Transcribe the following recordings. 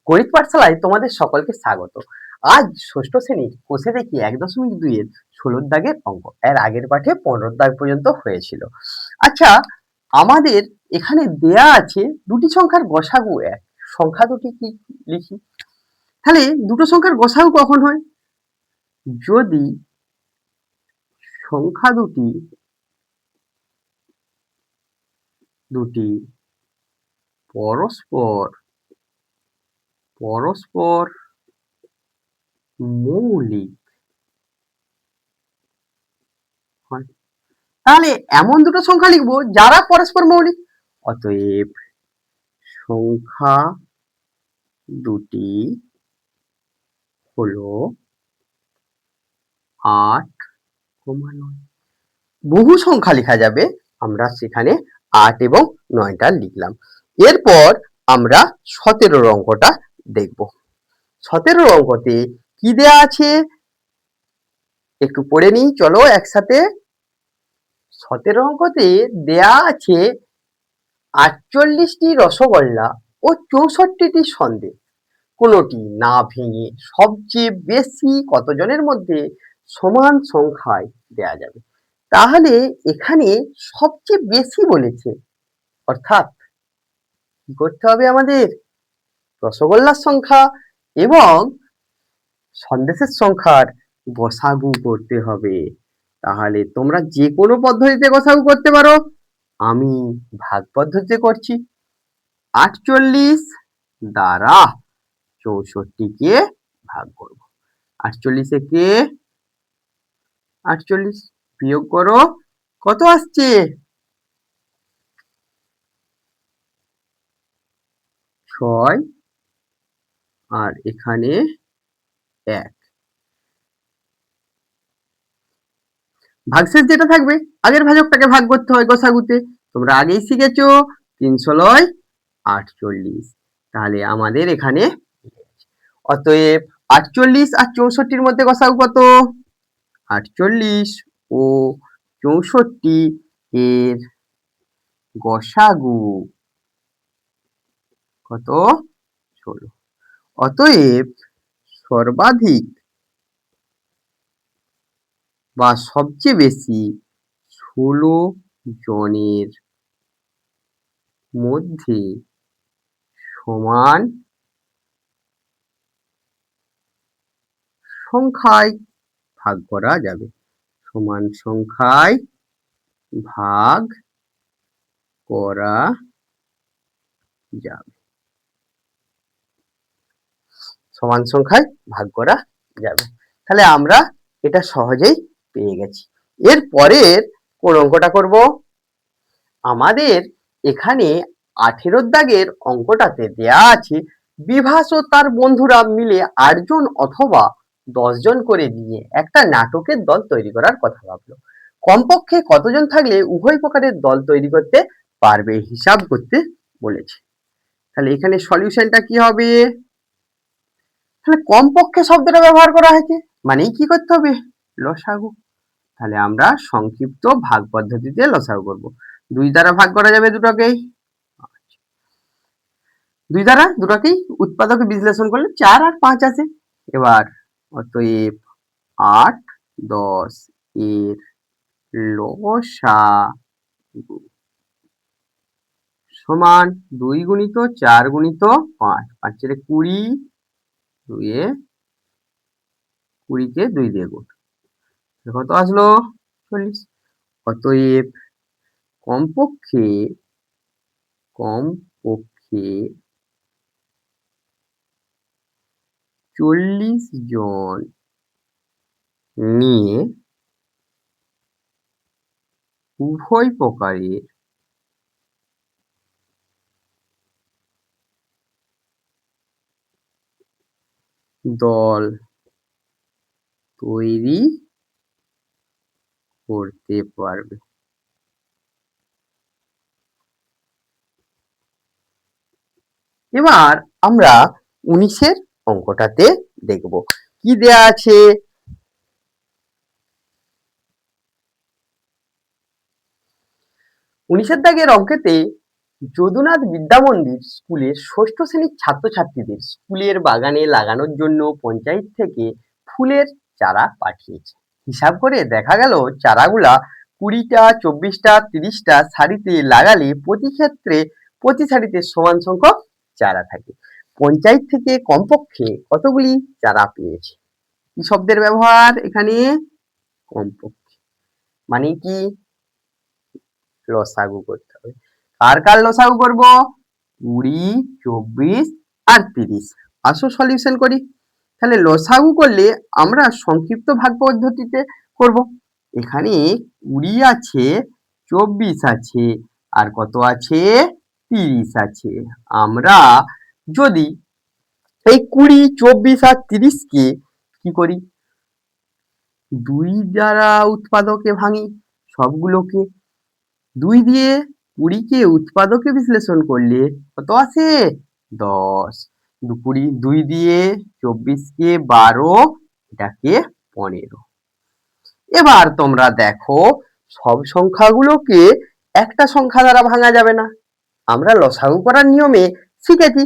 গণিত পাঠশালায় তোমাদের সকলকে স্বাগত। আজ ষষ্ঠ শ্রেণীর কোষে দেখি ১.২ এর ১৬ দাগের অঙ্ক। এর আগের পাঠে ১৫ দাগ পর্যন্ত হয়েছিল। আচ্ছা, আমাদের এখানে দেয়া আছে দুটি সংখ্যার গসাগু ১। সংখ্যা দুটি কি লিখি? তাহলে দুটো সংখ্যার গসাগু কখন হয়? যদি সংখ্যা দুটি পরস্পর মৌলিক হয়। তাহলে এমন দুটো সংখ্যা লিখবো যারা পরস্পর মৌলিক। অতএব সংখ্যা দুটি হলো ৮,৯। বহু সংখ্যা লেখা যাবে, আমরা সেখানে ৮ এবং ৯টা লিখলাম। এরপর আমরা ১৭ অঙ্কটা দেখব। ১৭ অঙ্কতে কি দেয়া আছে একটু পড়ে নিই, চলো একসাথে। ১৭ অঙ্কতে দেয়া আছে ৪৮টি রসগোল্লা ও ৬৪টি সন্দেশ কোনটি না ভেঙে সবচেয়ে বেশি কতজনের মধ্যে সমান সংখ্যায় দেয়া যাবে। তাহলে এখানে সবচেয়ে বেশি বলেছে, অর্থাৎ কি করতে হবে আমাদের? রসগোল্লার সংখ্যা এবং সন্দেশের সংখ্যার গসাগু করতে হবে। তাহলে তোমরা যে কোনো পদ্ধতিতে গসাগু করতে পারো, আমি ভাগ পদ্ধতিতে করছি। ৪৮ দ্বারা ৬৪কে ভাগ করব। ৪৮ একে ৪৮ বিয়োগ করো, কত আসছে? ৬ আর এখানে ১। ভাগশেষ যেটা থাকবে আগের ভাজকটাকে ভাগ করতে হয় গসাগুতে, তোমরা আগেই শিখেছো। ৩১০ ৪৮। তাহলে আমাদের এখানে অতএব ৪৮ আর ৬৪-র মধ্যে গসাগু কত? ৪৮ ও ৬৪ এর গসাগু কত? ১৬। অতএব সর্বাধিক বা সবচেয়ে বেশি ১৬ জনের মধ্যে সমান সংখ্যায় ভাগ করা যাবে। সমান সংখ্যায় ভাগ করা যাবে। সমান সংখ্যায় ভাগ করা যাবে। তাহলে আমরা এটা সহজেই পেয়ে গেছি। এর পরের কোন অঙ্কটা করব? আমাদের এখানে ১৮ দাগের অঙ্কটাতে দেয়া আছে বিভাস ও তার বন্ধুরা মিলে ৮ জন অথবা ১০ জন করে নিয়ে একটা নাটকের দল তৈরি করার কথা ভাবলো। কমপক্ষে কতজন থাকলে উভয় প্রকারের দল তৈরি করতে পারবে হিসাব করতে বলেছে। তাহলে এখানে সলিউশনটা কি হবে? তাহলে কমপক্ষে শব্দটা ব্যবহার করা হয়েছে মানেই কি করতে হবে? লসাগু। তাহলে আমরা সংক্ষিপ্ত ভাগ পদ্ধতিতে লসাগু করব। ২ দ্বারা ভাগ করা যাবে দুটোকেই। ২ দ্বারা দুটোকেই উৎপাদকে বিশ্লেষণ করলে ৪ আর ৫ আসে। এবার অতএব ৮, ১০ এর লসাগু সমান ২ গুণিত ৪ গুণিত ৫, ৫ এর ২০, ২ এ ২০ কে ২ দিয়ে গুণ, কত আসলো? ৪০। অতএব কমপক্ষে ৪০ জন নিয়ে উভয় প্রকারের দল তৈরি করতে পারবে। এবার আমরা ১৯-এর অঙ্কটাতে দেখব কি দেয়া আছে। ১৯-এর দাগের অঙ্কেতে যদুনাথ বিদ্যা মন্দির স্কুলের ষষ্ঠ শ্রেণীর ছাত্রছাত্রীদের স্কুলের বাগানে লাগানোর জন্য পঞ্চায়েত থেকে ফুলের চারা পাঠিয়েছে। হিসাব করে দেখা গেল চারাগুলা 20টা, 24টা, 30টা সারিতে লাগালে প্রতি সারিতে সমান সংখ্যক চারা থাকে। পঞ্চায়েত থেকে কমপক্ষে কতগুলি চারা পেয়েছে? কি শব্দের ব্যবহার এখানে? কমপক্ষে মানে কি? লসাগু করতে হবে। কার কার লসাগু করব? 20, 24 আর 30। আসো সলিউশন করি। তাহলে লসাগু করলে আমরা সংক্ষিপ্ত ভাগ পদ্ধতিতে করব। এখানে 20 আছে, 24 আছে আর কত আছে? 30 আছে। আমরা যদি এই 20, 24 আর 30 কে কি করি? 2 দ্বারা উৎপাদকে ভাঙি সবগুলোকে। 2 দিয়ে 20 কে উৎপাদকে বিশ্লেষণ করলে কত আসে? 10। 2 দিয়ে 24 কে 12, এটাকে 15। এবার তোমরা দেখো সব সংখ্যাগুলোকে একটা সংখ্যা দ্বারা ভাঙা যাবে না। আমরা লসাগু করার নিয়মে শিখেছি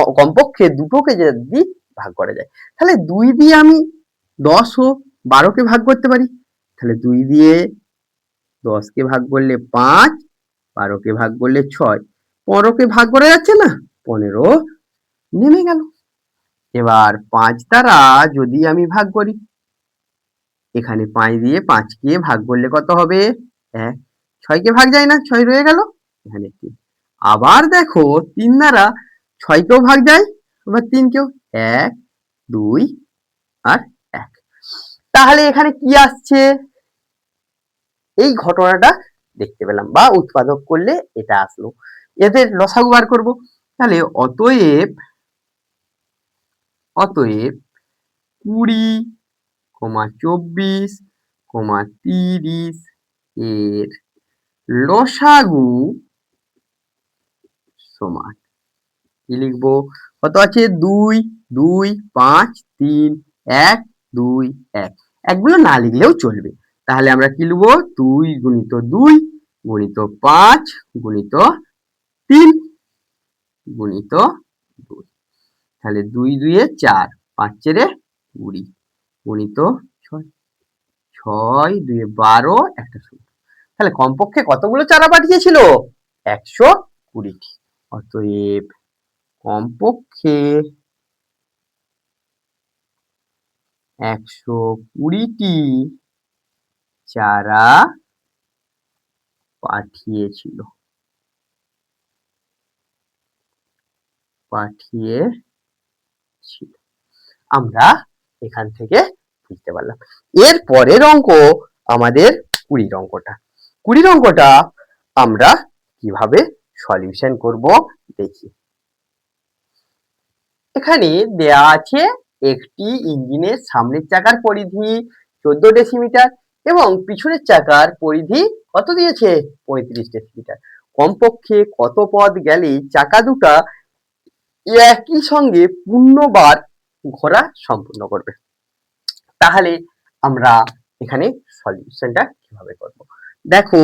কমপক্ষে দুটোকে যদি ভাগ করা যায়, তাহলে 2 দিয়ে আমি 10 ও 12কে ভাগ করতে পারি। তাহলে 2 দিয়ে 10কে ভাগ করলে 5, 12কে ভাগ করলে 6, 15কে ভাগ করা যাচ্ছে না, 15 নেমে গেল। এবার 5 দ্বারা যদি আমি ভাগ করি, এখানে 5 দিয়ে 5কে ভাগ করলে কত হবে? 1। 6কে ভাগ যায় না, 6 রয়ে গেল এখানে 3। আবার দেখো 3 দ্বারা 6কেও ভাগ যায়, আবার 3কেও। 1, 2 আর 1। তাহলে এখানে কি আসছে? এই ঘটনাটা দেখতে পেলাম, বা উৎপাদক করলে এটা আসলো। এদের লসাগু বার করব। তাহলে অতএব 20, 24, 30 এর লসাগু সমান কি লিখবো? কত আছে? 2, 2, 5, 3, 1, 2, 1। একগুলো না লিখলেও চলবে। তাহলে আমরা কি লিখবো? 2 গুণিত 2 গুণিত 5 গুণিত 3 গুণিত 2। তাহলে 2 2 4, 5 4 20 গুণিত 6, 6 2 12, একটা শূন্য। তাহলে কমপক্ষে কতগুলো চারা পাঠিয়েছিল? 120টি। অতএব কমপক্ষে 120টি চারা পাঠিয়েছিল। আমরা এখান থেকে বুঝতে পারলাম। এর পরের অঙ্ক আমাদের 20 অঙ্কটা। 20 অঙ্কটা আমরা কিভাবে সলিউশন করব দেখি। এখানে দেয়া আছে একটি ইঞ্জিনের সামনের চাকার পরিধি 14 ডেসিমিটার এবং পিছনের চাকার পরিধি কত দিয়েছে? 35 ডেসিমিটার। কমপক্ষে কত পথ গেলে চাকা দুটা একই সঙ্গে পূর্ণবার ঘোরা সম্পূর্ণ করবে? তাহলে আমরা এখানে সলিউশনটা কিভাবে করব? দেখো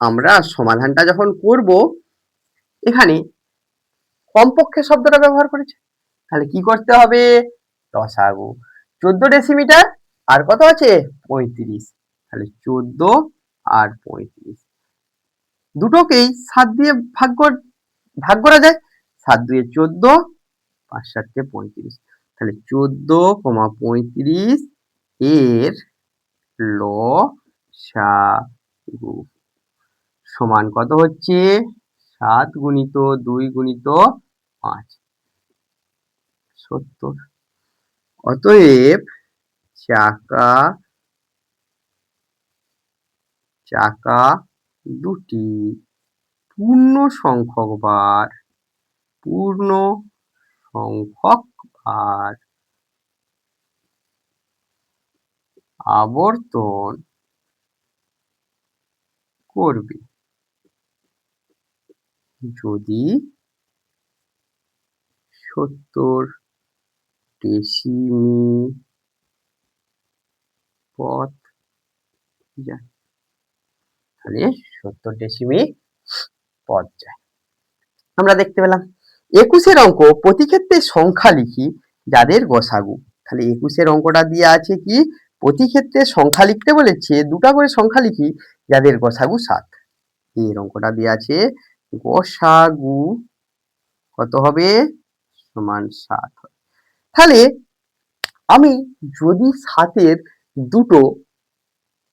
আমরা সমাধানটা যখন করব, এখানে কমপক্ষে শব্দটা ব্যবহার করেছে। তাহলে কি করতে হবে? লসাগু 14 ডেসিমিটার আর কত আছে? 35। তাহলে 14 আর 35 দুটোকেই 7 দিয়ে ভাগ করা যায়। 7 2 14, 5 7 35। তাহলে 14, 35 এর লসাগু সমান কত হচ্ছে? 7 গুণিত 2 গুণিত 5, 70। অতএব চাকা দুটি পূর্ণ সংখ্যক বার আবর্তন করবে যদি 70 ডেসিমি পথ যায়। তাহলে 70 পর্যায় আমরা দেখতে পেলাম। 21 অঙ্ক প্রতি ক্ষেত্রে সংখ্যা লিখি যাদের গসাগু। তাহলে 21 অঙ্কটা দিয়ে আছে কি প্রতি ক্ষেত্রে সংখ্যা লিখতে বলেছে, দুটা করে সংখ্যা লিখি যাদের গসাগু 7। এর অঙ্কটা দিয়ে আছে গসাগু কত হবে সমান 7। তাহলে আমি যদি 7-এর দুটো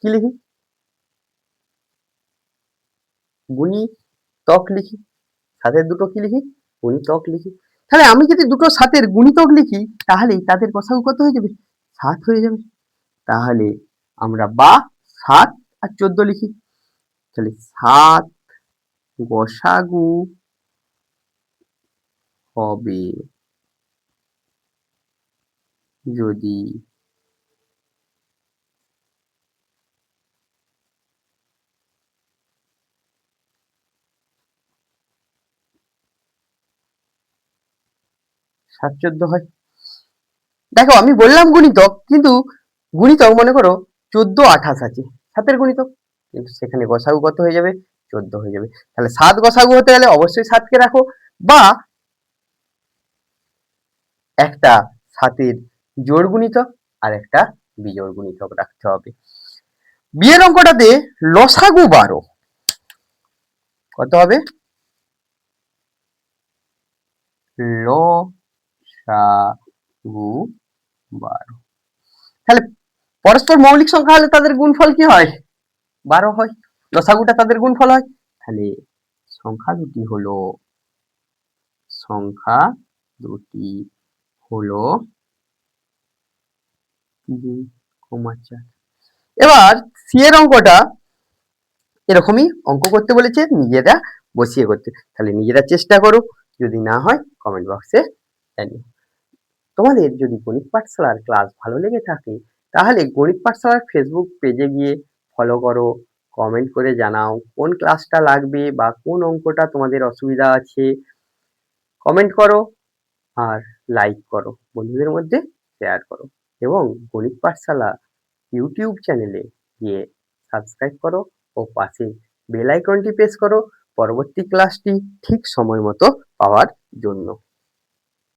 কি লিখি গুণিতক লিখি, 7-এর দুটো কি লিখি গুণিতক লিখি। তাহলে আমি যদি দুটো 7-এর গুণিতক লিখি তাহলে তাদের গসাগু কত হয়ে যাবে 7 হয়ে যাবে। তাহলে আমরা বা 7 আর 14 লিখি। তাহলে 7 গসাগু হবে যদি 7-14 হয়। দেখো আমি বললাম গুণিতক, কিন্তু গুণিতক মনে করো 14-28 আছে 7-এর গুণিতক, কিন্তু সেখানে গসাগু কত হয়ে যাবে 14 হয়ে যাবে। তাহলে 7 গসাগু হতে গেলে অবশ্যই 7-কে রাখো, বা একটা 7-এর জোড় গুণিতক আর একটা বিজোড় গুণিতক রাখতে হবে। বিয়ের অঙ্কটাতে লসাগু 12 কত হবে লসাগু 12। তাহলে পরস্পর মৌলিক সংখ্যা হলে তাদের গুণফল কি হয় 12 হয়, লসাগুটা তাদের গুণফল হয়। তাহলে সংখ্যা দুটি হলো 3,4। এবার সি এর অঙ্কটা এরকমই অঙ্ক করতে বলেছে, নিজেরা বসিয়ে করতে। তাহলে নিজেরা চেষ্টা করো, যদি না হয় কমেন্ট বক্সে জানিও। তোমাদের যদি গণিত পাঠশালার ক্লাস ভালো লেগে থাকে তাহলে গণিত পাঠশালার ফেসবুক পেজে গিয়ে ফলো করো, কমেন্ট করে জানাও কোন ক্লাসটা লাগবে বা কোন অঙ্কটা তোমাদের অসুবিধা আছে, কমেন্ট করো আর লাইক করো, বন্ধুদের মধ্যে শেয়ার করো, এবং গণিত পাঠশালা ইউটিউব চ্যানেলে গিয়ে সাবস্ক্রাইব করো ও পাশে বেল আইকনটি প্রেস করো পরবর্তী ক্লাসটি ঠিক সময় মতো পাওয়ার জন্য।